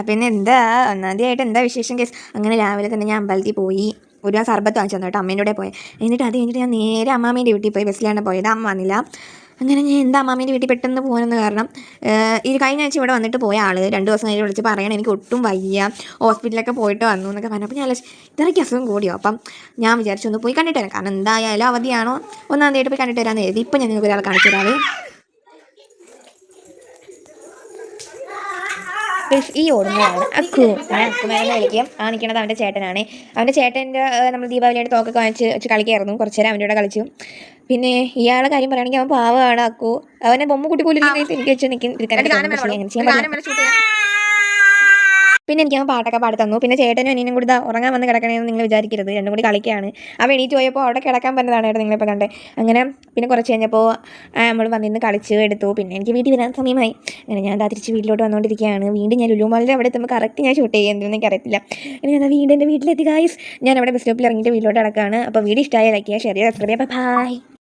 പിന്നെ എന്താ ഒന്നാമതായിട്ട് എന്താ വിശേഷം കേസ്? അങ്ങനെ രാവിലെ തന്നെ ഞാൻ അമ്പലത്തിൽ പോയി ഒരു സർബത്ത് വാങ്ങിച്ചു തന്നു കേട്ടോ, അമ്മേൻ്റെ കൂടെ പോയി. എന്നിട്ട് അത് കഴിഞ്ഞിട്ട് ഞാൻ നേരെ അമ്മാമേൻ്റെ വീട്ടിൽ പോയി. ബസ്സിലാണ് പോയത്, അമ്മ വന്നില്ല. അങ്ങനെ ഞാൻ എന്താ അമ്മാമേൻ്റെ വീട്ടിൽ പെട്ടെന്ന് പോകാനെന്ന് കാരണം ഈ കഴിഞ്ഞ ആഴ്ച ഇവിടെ വന്നിട്ട് പോയ ആൾ 2 ദിവസം കഴിഞ്ഞ് വിളിച്ച് പറയണം എനിക്ക് ഒട്ടും വയ്യ, ഹോസ്പിറ്റലൊക്കെ പോയിട്ട് വന്നു എന്നൊക്കെ പറഞ്ഞു. അപ്പോൾ ഞാൻ ഇത്രയ്ക്ക് അസുഖം കൂടിയോ? അപ്പം ഞാൻ വിചാരിച്ചു ഒന്ന് പോയി കണ്ടിട്ട് വരാം, കാരണം എന്തായാലും അവധിയാണോ, ഒന്നാം തീയതി പോയി കണ്ടിട്ട് വരാമെന്ന് കരുതി. ഇപ്പം ഞാൻ നിങ്ങൾക്ക് ഒരാളെ കാണിച്ചു തരാവേ. ഈ ഓടുന്നതാണ് അക്കു. അക്കുമേലെന്ന് വിളിക്കും. നിൽക്കുന്നത് അവൻ്റെ ചേട്ടനാണ്. അവൻ്റെ ചേട്ടൻ്റെ നമ്മൾ ദീപാവലിയായിട്ട് തോക്കൊക്കെ വാങ്ങിച്ച് വെച്ച് കളിക്കായിരുന്നു. കുറച്ച് നേരം അവൻ്റെ കൂടെ കളിച്ചു. പിന്നെ ഇയാളെ കാര്യം പറയുകയാണെങ്കിൽ അവൻ പാവമാണ് അക്കു. അവനെ ബൊമ്മ കുട്ടി പോലും എനിക്ക് വെച്ച് നിൽക്കാൻ പിന്നെ എനിക്ക് അവൻ പാട്ടൊക്കെ പാടി തന്നു. പിന്നെ ചേട്ടനും അനിയനും കൂടി ഉറങ്ങാൻ വന്ന് കിടക്കണമെന്ന് നിങ്ങൾ വിചാരിക്കരുത്, രണ്ടും കൂടി കളിക്കുകയാണ്. അവൻ എണീറ്റ് പോയപ്പോൾ അവിടെ കിടക്കാൻ പറഞ്ഞതാണ് കേട്ടോ, നിങ്ങളിപ്പോൾ കണ്ടേ. അങ്ങനെ പിന്നെ കുറച്ച് കഴിഞ്ഞപ്പോൾ നമ്മൾ വന്നിരുന്ന് കളിച്ച് എടുത്തു. പിന്നെ എനിക്ക് വീട്ടിൽ വരാൻ സമയമായി. അങ്ങനെ ഞാൻ തിരിച്ച് വീട്ടിലോട്ട് വന്നുകൊണ്ടിരിക്കുകയാണ്. വീണ്ടും ഞാൻ ലുലു മാളിൽ അവിടെ എത്തുമ്പോൾ കറക്റ്റ് ഞാൻ ഷൂട്ട് ചെയ്യുന്നത് എനിക്ക് അറിയത്തില്ല. ഇനി ഞാൻ എൻ്റെ വീട്ടിലെത്തി ഗായ്സ്. ഞാൻ അവിടെ ബസ് സ്റ്റോപ്പിൽ ഇറങ്ങിയിട്ട് വീട്ടിലോട്ട് കിടക്കുകയാണ്. അപ്പോൾ വീഡിയോ ഇഷ്ടമായ ലൈക്ക് ചെയ്യുക, ഷെയർ ചെയ്യുക, സബ്സ്ക്രൈബ് ചെയ്യുക. ബൈ.